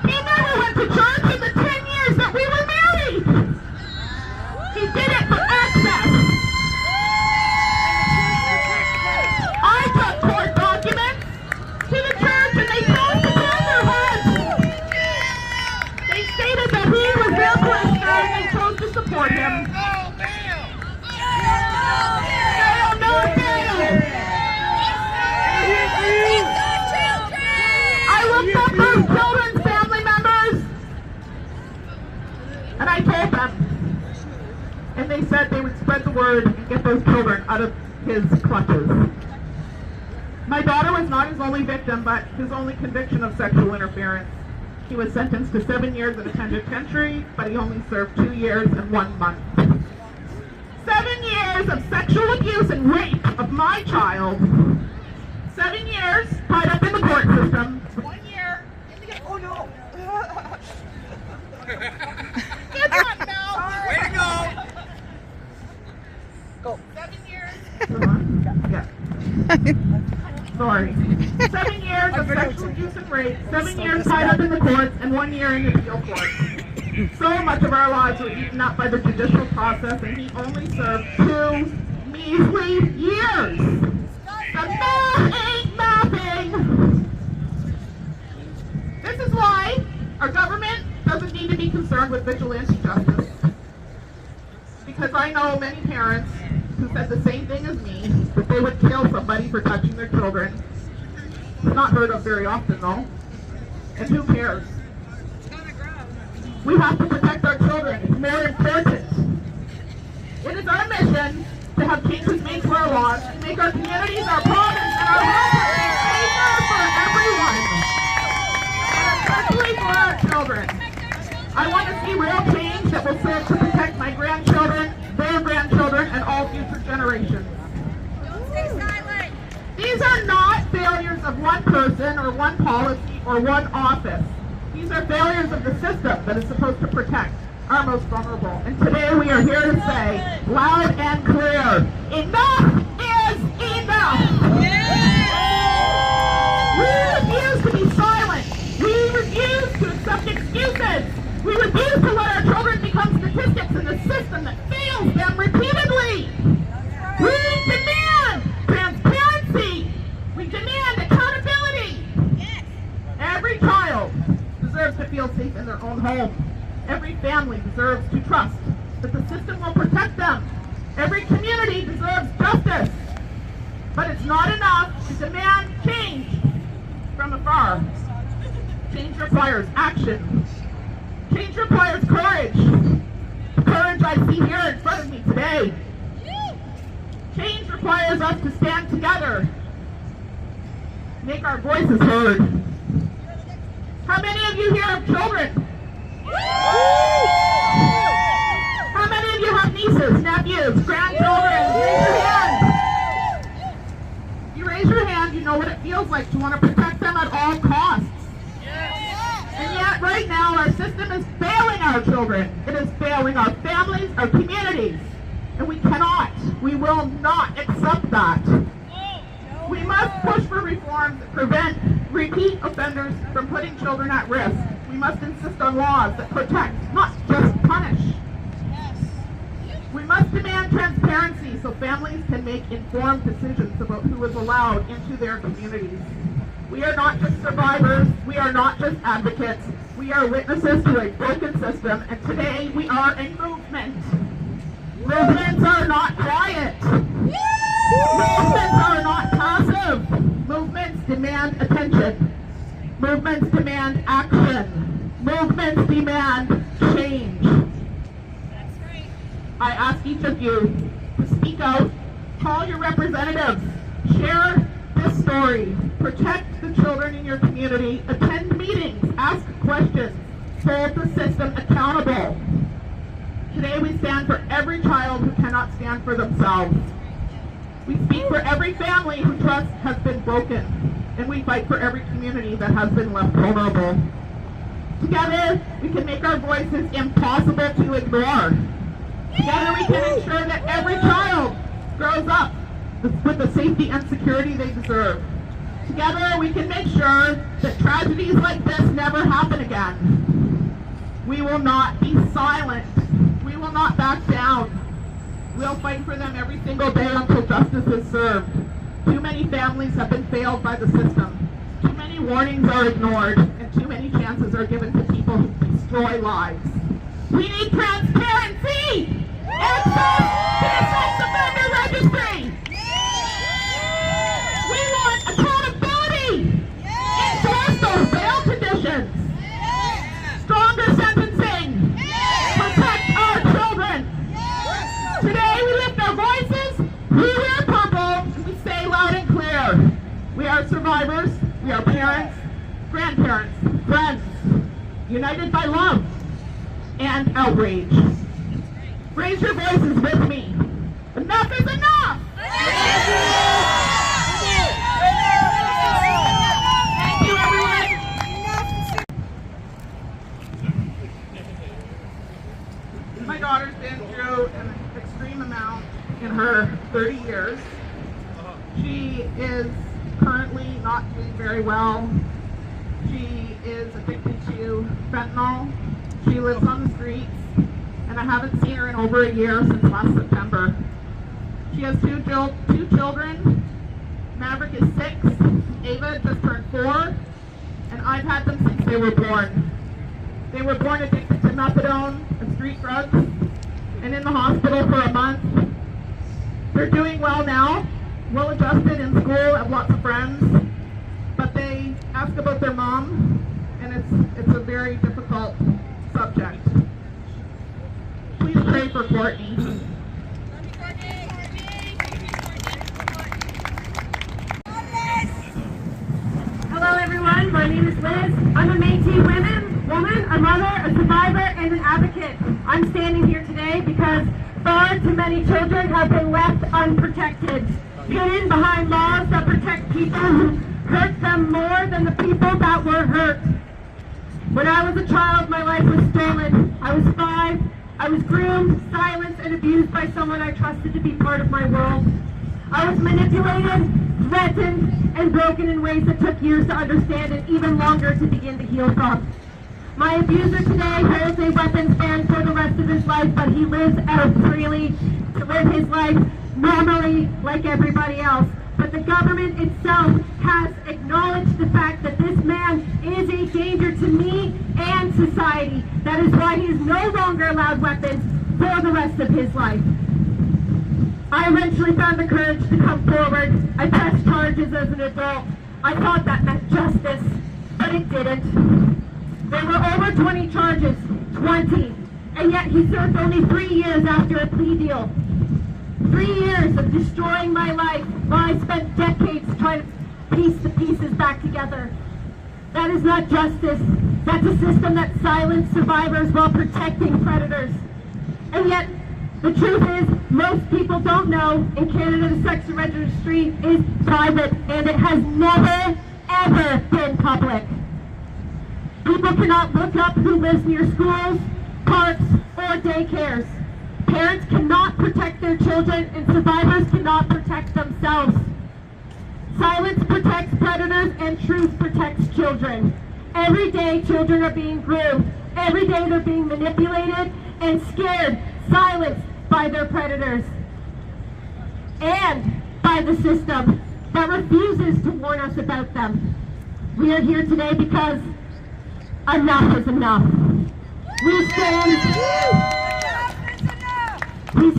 He never went to church in the 10 years that we were married. He did it for access. I took court documents to the church and they told the brotherhood. They stated that he was their parishioner and they chose to support him. I looked up those children's family members and I told them. And they said they would spread the word and get those children out of his clutches. My daughter was not his only victim, but his only conviction of sexual interference. He was sentenced to 7 years in a penitentiary, but he only served 2 years and 1 month. 7 years of sexual abuse and rape of my child. 7 years tied up in the court system. 1 year in the... Oh no! Good one, Mel! Way to go! Go. 7 years. Yeah. Sorry. 7 years of sexual abuse and rape, 7 years tied up in the courts, and 1 year in the appeal court. So much of our lives were eaten up by the judicial process, and he only served 2 measly years. The math ain't mathing. This is why our government doesn't need to be concerned with vigilante justice. Because I know many parents who said the same thing as me, that they would kill somebody for touching their children. It's not heard of very often though. And who cares? We have to protect our children. It's more important. It is our mission to have changes made to our laws, to make our communities, our province, and our homes safer for everyone. And especially for our children. I want to see real change that will serve to protect my grandchildren, their grandchildren, and all future generations. These are not failures of one person or one policy or one office. These are failures of the system that is supposed to protect our most vulnerable. And today we are here to say, loud and clear, enough is enough! We refuse to be silent. We refuse to accept excuses. We refuse to let our children become statistics in the system that fails them repeatedly. We demand transparency. We demand accountability. Every child deserves to feel safe in their own home. Every family deserves to trust that the system will protect them. Every community deserves justice. But it's not enough to demand change from afar. Change requires action. Change requires courage. The courage I see here in front of me today. Change requires us to stand together, make our voices heard. How many of you here have children? How many of you have nieces, nephews, grandchildren? Raise your hand. If you raise your hand, you know what it feels like to want to protect them at all costs. And yet, right now, our system is failing our children. It is failing our families, our communities. And we cannot, we will not accept that. We must push for reforms that prevent repeat offenders from putting children at risk. We must insist on laws that protect, not just punish. We must demand transparency so families can make informed decisions about who is allowed into their communities. We are not just survivors, we are not just advocates, we are witnesses to a broken system, and today we are a movement. Movements are not quiet. Movements are not passive. Movements demand attention. Movements demand action. Movements demand change. I ask each of you to speak out, call your representatives, share this story, protect the children in your community, attend meetings, ask questions, hold the system accountable. Today we stand for every child who cannot stand for themselves. We speak for every family whose trust has been broken, and we fight for every community that has been left vulnerable. Together, we can make our voices impossible to ignore. Together, we can ensure that every child grows up with the safety and security they deserve. Together, we can make sure that tragedies like this never happen again. We will not be silent. We will not back down. We'll fight for them every single day until justice is served. Too many families have been failed by the system. Too many warnings are ignored, and too many chances are given to people who destroy lives. We need transparency! Access to the sex offender registry! We want accountability! Enforce those bail conditions! Stronger sentencing! Protect our children! Today we lift our voices, we wear purple, and we say loud and clear. We are survivors, we are parents, grandparents, friends, united by love and outrage. Raise your voices with me. Enough is enough! Thank you, everyone. My daughter's been through an extreme amount in her 30 years. She is currently not doing very well. She is addicted to fentanyl. She lives on the streets, and I haven't seen her in over a year since last September. She has two children. Maverick is 6, Ava just turned 4, and I've had them since they were born. They were born addicted to methadone and street drugs, and in the hospital for a month. They're doing well now, well adjusted in school, have lots of friends, but they ask about their mom, and it's a very difficult subject. Please pray for Courtney. Hello everyone, my name is Liz. I'm a Métis woman, a mother, a survivor, and an advocate. I'm standing here today because far too many children have been left unprotected, hidden behind laws that protect people who hurt them more than the people that were hurt. When I was a child, my life was stolen. I was 5. I was groomed, silenced, and abused by someone I trusted to be part of my world. I was manipulated, threatened, and broken in ways that took years to understand and even longer to begin to heal from. My abuser today holds a weapons ban for the rest of his life, but he lives out freely to live his life normally like everybody else. But the government itself has acknowledged the fact that this man is a danger to me and society. That is why he is no longer allowed weapons for the rest of his life. I eventually found the courage to come forward. I pressed charges as an adult. I thought that meant justice, but it didn't. There were over 20 charges, 20, and yet he served only 3 years after a plea deal. 3 years of destroying my life while I spent decades trying to piece the pieces back together. That is not justice. That's a system that silenced survivors while protecting predators. And yet, the truth is, most people don't know in Canada the sex registry is private and it has never, ever been public. People cannot look up who lives near schools, parks, or daycares. Parents cannot protect their children and survivors cannot protect themselves. Silence protects predators and truth protects children. Every day children are being groomed. Every day they're being manipulated and scared, silenced by their predators. And by the system that refuses to warn us about them. We are here today because enough is enough. We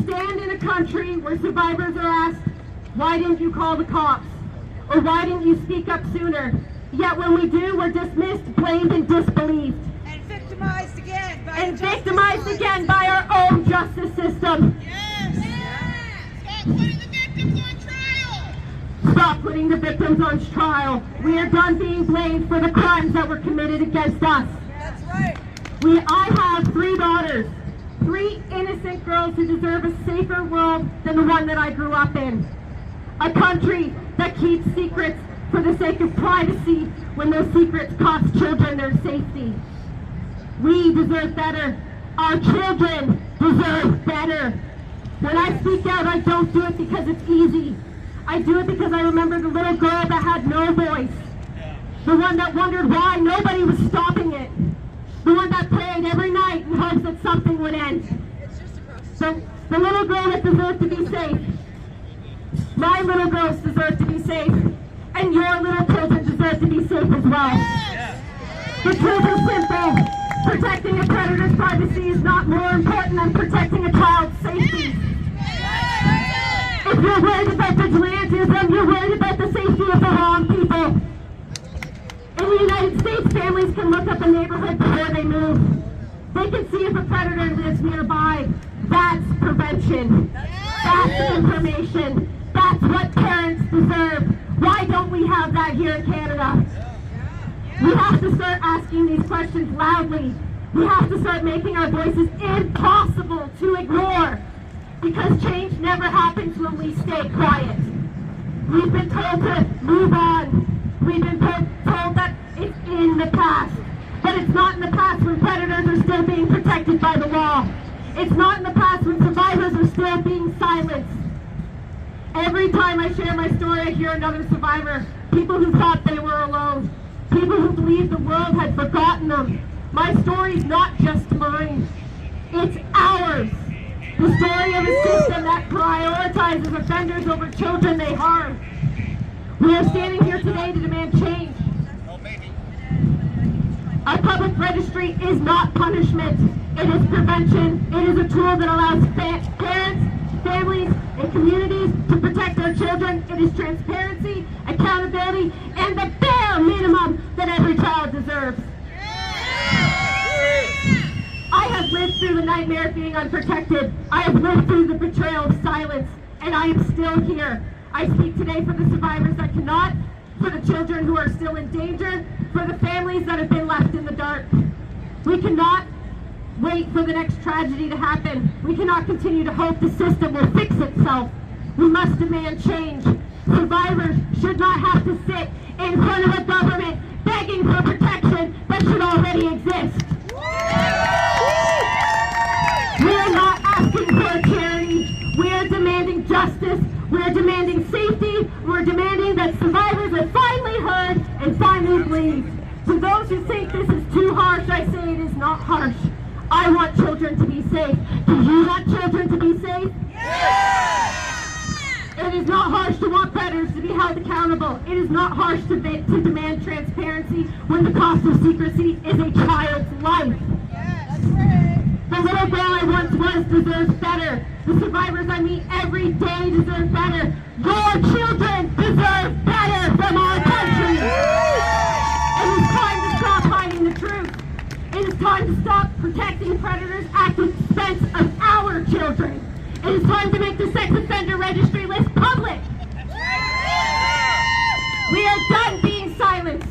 stand in a country where survivors are asked, why didn't you call the cops? Or why didn't you speak up sooner? Yet when we do, we're dismissed, blamed, and disbelieved. And victimized again by And victimized again by our own justice system. Yes! Stop putting the victims on trial! Stop putting the victims on trial. We are done being blamed for the crimes that were committed against us. That's right. I have 3 daughters. 3 innocent girls who deserve a safer world than the one that I grew up in. A country that keeps secrets for the sake of privacy when those secrets cost children their safety. We deserve better. Our children deserve better. When I speak out, I don't do it because it's easy. I do it because I remember the little girl that had no voice. The one that wondered why nobody was stopping it. The one that prayed every night in hopes that something would end. The little girl that deserved to be safe. My little girls deserve to be safe. And your little children deserve to be safe as well. The truth is simple. Protecting a predator's privacy is not more important than protecting a child's safety. If you're worried about vigilantism, you're worried about the safety of the wrong people. In the United States, families can look up a neighborhood before they move. They can see if a predator lives nearby. That's prevention. That's information. That's what parents deserve. Why don't we have that here in Canada? We have to start asking these questions loudly. We have to start making our voices impossible to ignore. Because change never happens when we stay quiet. We've been told to move on. We've been told that it's in the past. But it's not in the past when predators are still being protected by the law. It's not in the past when survivors are still being silenced. Every time I share my story, I hear another survivor. People who thought they were alone. People who believed the world had forgotten them. My story's not just mine. It's ours. The story of a system that prioritizes offenders over children they harm. We are standing here today to demand change. Our public registry is not punishment. It is prevention. It is a tool that allows parents, families, and communities to protect our children. It is transparency, accountability, and the bare minimum that every child deserves. I have lived through the nightmare of being unprotected. I have lived through the betrayal of silence, and I am still here. I speak today for the survivors that cannot, for the children who are still in danger, for the families that have been left in the dark. We cannot wait for the next tragedy to happen. We cannot continue to hope the system will fix itself. We must demand change. Survivors should not have to sit in front of a government begging for protection that should already exist. please. To those who think this is too harsh, I say it is not harsh. I want children to be safe. Do you want children to be safe? It is not harsh to want predators to be held accountable. It is not harsh to demand transparency when the cost of secrecy is a child's life. The little girl I once was deserves better. The survivors I meet every day deserve better. Your children deserve better from our country. It is time to stop hiding the truth. It is time to stop protecting predators at the expense of our children. It is time to make the sex offender registry list public. We are done being silenced.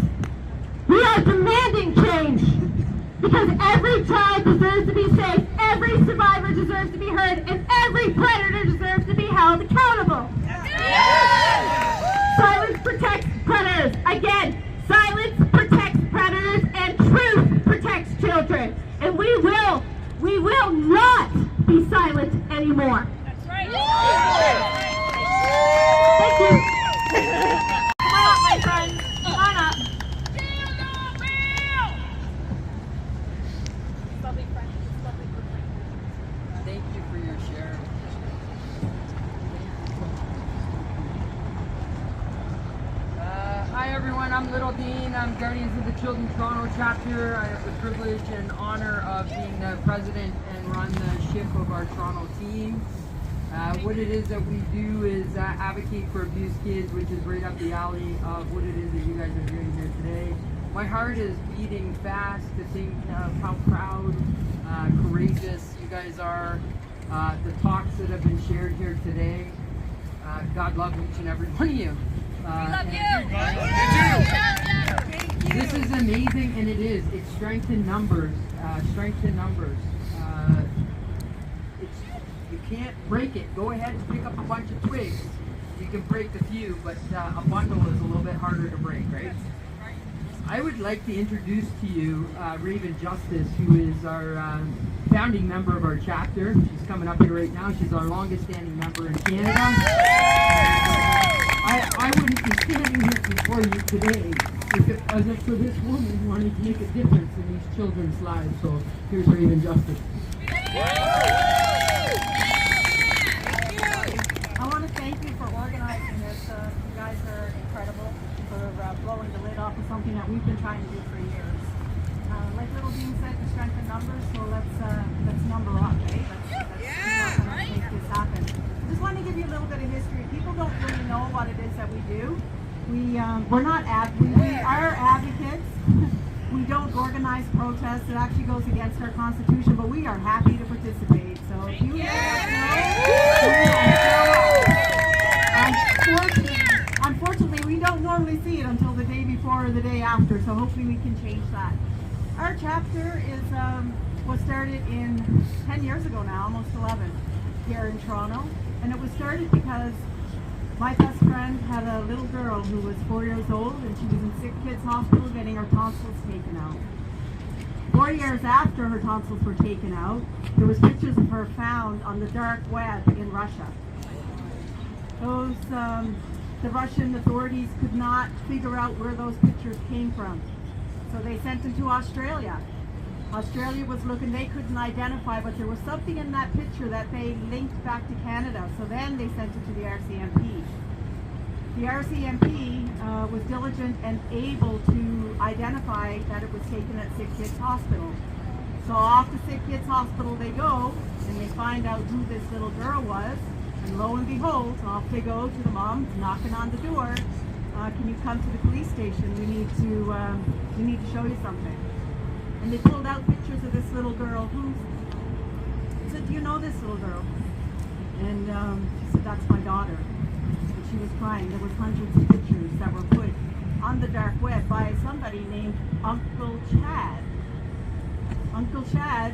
We are demanding change. Because every child deserves to be safe, every survivor deserves to be heard, and every predator deserves to be held accountable. Silence protects predators. Again, silence protects predators, and truth protects children. And we will not be silent anymore. That's right. Thank you. Come on up, my friends. Come on up. Thank you for your share. Hi everyone, I'm Little Dean. I'm Guardians of the Children Toronto chapter. I have the privilege and honor of being the president and run the ship of our Toronto team. What it is that we do is advocate for abused kids, which is right up the alley of what it is that you guys are doing here today. My heart is beating fast to think of how proud, courageous you guys are. The talks that have been shared here today. God love each and every one of you. We love you. This is amazing, and it is. It's strength in numbers. Strength in numbers. You can't break it. Go ahead and pick up a bunch of twigs. You can break a few, but a bundle is a little bit harder to break, right? I would like to introduce to you Raven Justice, who is our founding member of our chapter. She's coming up here right now. She's our longest standing member in Canada. I wouldn't be standing here before you today if it wasn't for this woman wanting to make a difference in these children's lives. So here's Raven Justice. I want to thank you for organizing this. You guys are incredible for blowing the lid off of something that we've been trying to do for years. Like Little Dean said, the strength in numbers, so let's number up, eh? Let's make this happen. I just want to give you a little bit of history. People don't really know what it is that we do. We're not we are advocates. We don't organize protests. It actually goes against our constitution, but we are happy to participate. So if you unfortunately, we don't normally see it until the day before or the day after, so hopefully we can change that. Our chapter was started 10 years ago now, almost 11, here in Toronto. And it was started because my best friend had a little girl who was 4 years old, and she was in Sick Kids Hospital getting her tonsils taken out. 4 years after her tonsils were taken out, there was pictures of her found on the dark web in Russia. The Russian authorities could not figure out where those pictures came from. So they sent them to Australia. Australia was looking, they couldn't identify, but there was something in that picture that they linked back to Canada. So then they sent it to the RCMP. The RCMP was diligent and able to identify that it was taken at Sick Kids Hospital. So off to Sick Kids Hospital they go, and they find out who this little girl was. And lo and behold, off they go to the mom, knocking on the door. Can you come to the police station? We need to show you something. And they pulled out pictures of this little girl. I said, do you know this little girl? And she said, that's my daughter. And she was crying. There was hundreds of pictures that were put on the dark web by somebody named Uncle Chad. Uncle Chad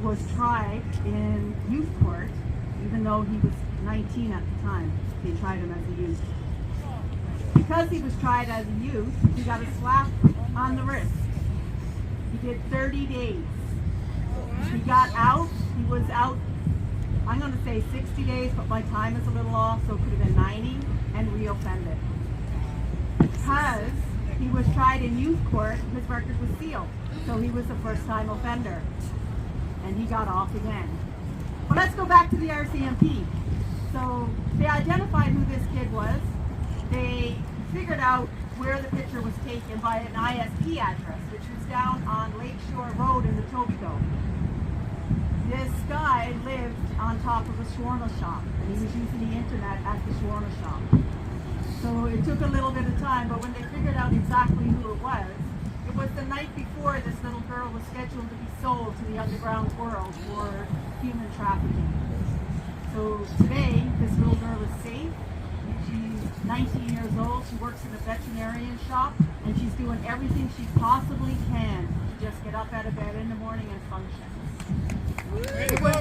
was tried in youth court, even though he was 19 at the time. They tried him as a youth. Because he was tried as a youth, he got a slap on the wrist. He did 30 days. He got out. He was out, I'm going to say 60 days, but my time is a little off, so it could have been 90, and reoffended. Because he was tried in youth court, his record was sealed. So he was a first-time offender. And he got off again. But let's go back to the RCMP. So they identified who this kid was. They figured out where the picture was taken by an ISP address, which was down on Lakeshore Road in the Etobicoke. This guy lived on top of a shawarma shop, and he was using the internet at the shawarma shop. So it took a little bit of time, but when they figured out exactly who it was the night before this little girl was scheduled to be sold to the underground world for human trafficking. So today, this little girl is safe. She's 19 years old. She works in a veterinarian shop, and she's doing everything she possibly can to just get up out of bed in the morning and function. It was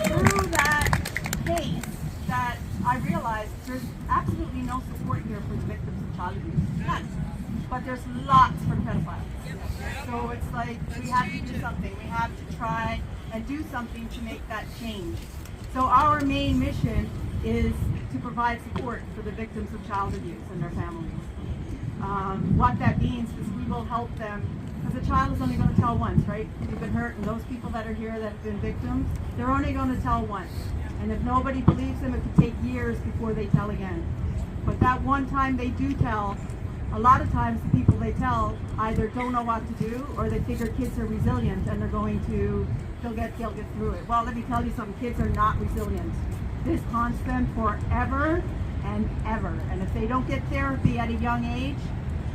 through that case that I realized there's absolutely no support here for the victims of child abuse. None. But there's lots for pedophiles. So it's like we have to do something. We have to try and do something to make that change. So our main mission is to provide support for the victims of child abuse and their families. What that means is we will help them, because a child is only going to tell once, right? You've been hurt, and those people that are here that have been victims, they're only going to tell once. And if nobody believes them, it could take years before they tell again. But that one time they do tell, a lot of times the people they tell either don't know what to do, or they figure kids are resilient and they'll get through it. Well, let me tell you something, kids are not resilient. This haunts them forever and ever. And if they don't get therapy at a young age,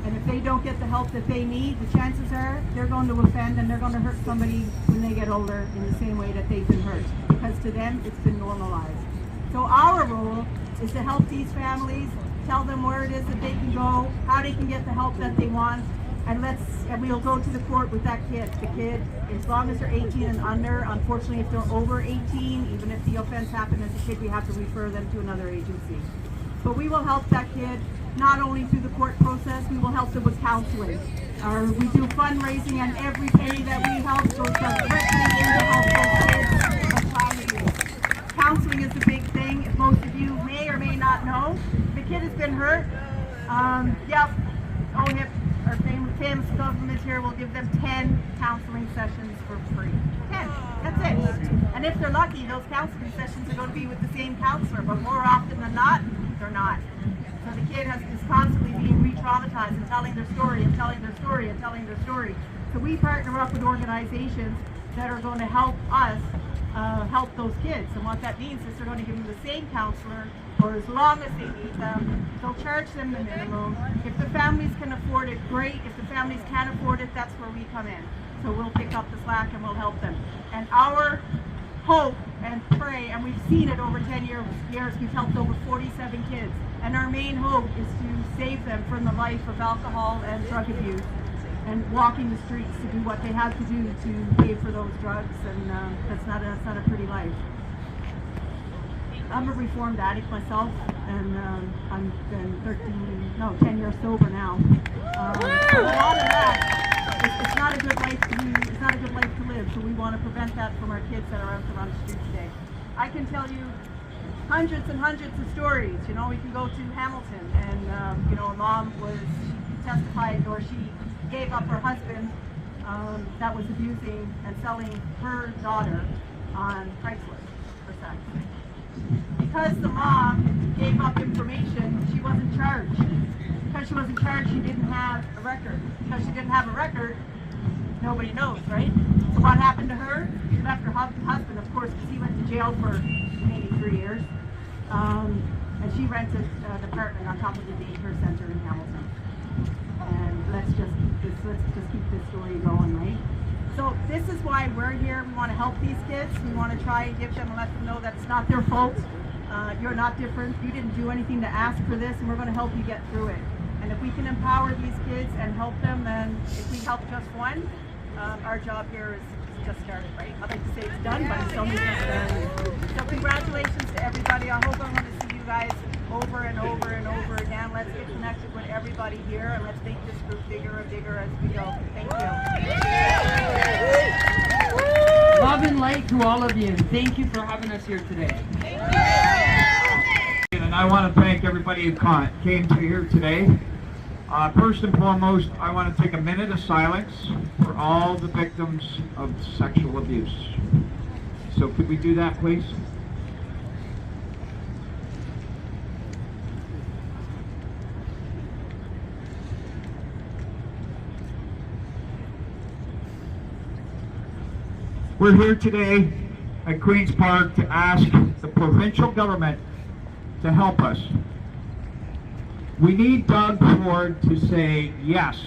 and if they don't get the help that they need, the chances are they're going to offend and they're going to hurt somebody when they get older in the same way that they've been hurt. Because to them, it's been normalized. So our role is to help these families, tell them where it is that they can go, how they can get the help that they want, and we'll go to the court with that kid. The kid, as long as they're 18 and under, unfortunately if they're over 18, even if the offense happened as a kid, we have to refer them to another agency. But we will help that kid not only through the court process, we will help them with counseling. We do fundraising, and every penny that we help goes directly into help those kids of child abuse. Counseling is a big thing. If most of you may or may not know, the kid has been hurt. OHIP, our famous government here, will give them 10 counseling sessions for free. 10. That's it. And if they're lucky, those counseling sessions are going to be with the same counselor, but more often than not, they're not. So the kid is constantly being re-traumatized and telling their story and telling their story and telling their story. So we partner up with organizations that are going to help us help those kids. And what that means is they're going to give them the same counselor for as long as they need them. They'll charge them the minimum. If the families can afford it, great. If the families can't afford it, that's where we come in. So we'll pick up the slack and we'll help them. And our hope and pray, and we've seen it over 10 years, we've helped over 47 kids. And our main hope is to save them from the life of alcohol and drug abuse and walking the streets to do what they have to do to pay for those drugs, and that's not a pretty life. I'm a reformed addict myself, and I'm been 10 years sober now. So a lot of that, it's not a good life to it's not a good life to live. So we want to prevent that from our kids that are out on the street today. I can tell you hundreds and hundreds of stories. You know, we can go to Hamilton, and a mom testified, or she gave up her husband that was abusing and selling her daughter on Craigslist for sex. Because the mom gave up information, she wasn't charged. Because she wasn't charged, she didn't have a record. Because she didn't have a record, nobody knows, right? So what happened to her? She left her husband, of course, because he went to jail for maybe 3 years. And she rented an apartment on top of the daycare center in Hamilton. And let's just keep this story going, right? So this is why we're here. We want to help these kids. We want to try and give them and let them know that it's not their fault. You're not different. You didn't do anything to ask for this, and we're going to help you get through it. And if we can empower these kids and help them, then if we help just one, our job here is just started, right? I'd like to say it's done, but it's only just started. So congratulations to everybody. I hope I'm going to see you guys over and over and over again. Let's get connected with everybody here, and let's make this group bigger and bigger as we go. Thank you. Love and light to all of you. Thank you for having us here today. And I want to thank everybody who came to here today. First and foremost, I want to take a minute of silence for all the victims of sexual abuse. So could we do that, please? We're here today at Queen's Park to ask the provincial government to help us. We need Doug Ford to say yes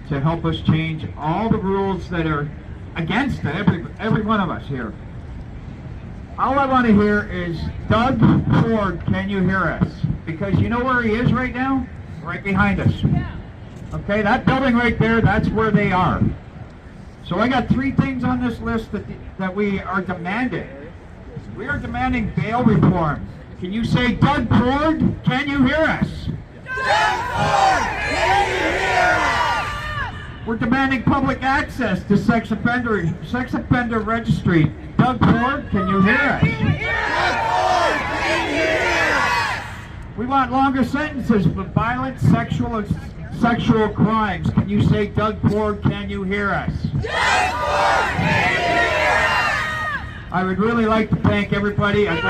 to help us change all the rules that are against it, every one of us here. All I want to hear is, Doug Ford, can you hear us? Because you know where he is right now? Right behind us. Okay, that building right there, that's where they are. So I got 3 things on this list that we are demanding. We are demanding bail reform. Can you say, Doug Ford, can you hear us? Doug Ford, can you hear us? We're demanding public access to sex offender registry. Doug Ford, can you hear us? Doug Ford, can you hear us? We want longer sentences for violent sexual crimes. Can you say, Doug Ford, can you hear us? Doug Ford, can you hear us? I would really like to thank everybody. I'd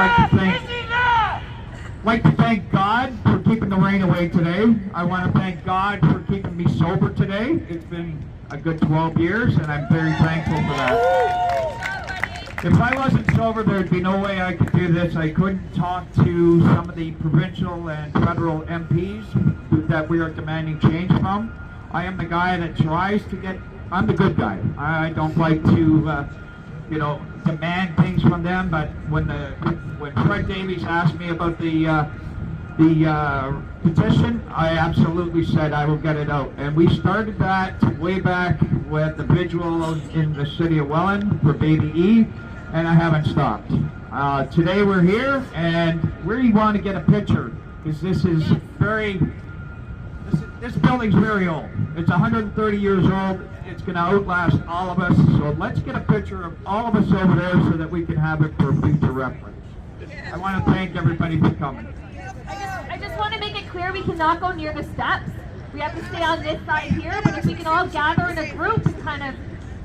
like to thank God for keeping the rain away today. I want to thank God for keeping me sober today. It's been a good 12 years, and I'm very thankful for that. If I wasn't sober, there'd be no way I could do this. I couldn't talk to some of the provincial and federal MPs that we are demanding change from. I am the guy that tries to get, I'm the good guy. I don't like to, demand things from them, but when Fred Davies asked me about the petition, I absolutely said I will get it out. And we started that way back with the vigil in the city of Welland for Baby E, and I haven't stopped. Today we're here, and we want to get a picture, because this building's very old. It's 130 years old. It's going to outlast all of us. So let's get a picture of all of us over there so that we can have it for future reference. I want to thank everybody for coming. I just want to make it clear we cannot go near the steps. We have to stay on this side here, but if we can all gather in a group, kind of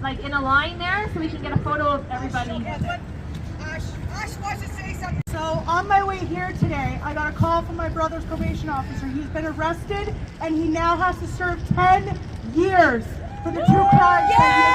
like in a line there, so we can get a photo of everybody. Ash wants to say something. So on my way here today, I got a call from my brother's probation officer. He's been arrested and he now has to serve 10 years for the 2 crimes that he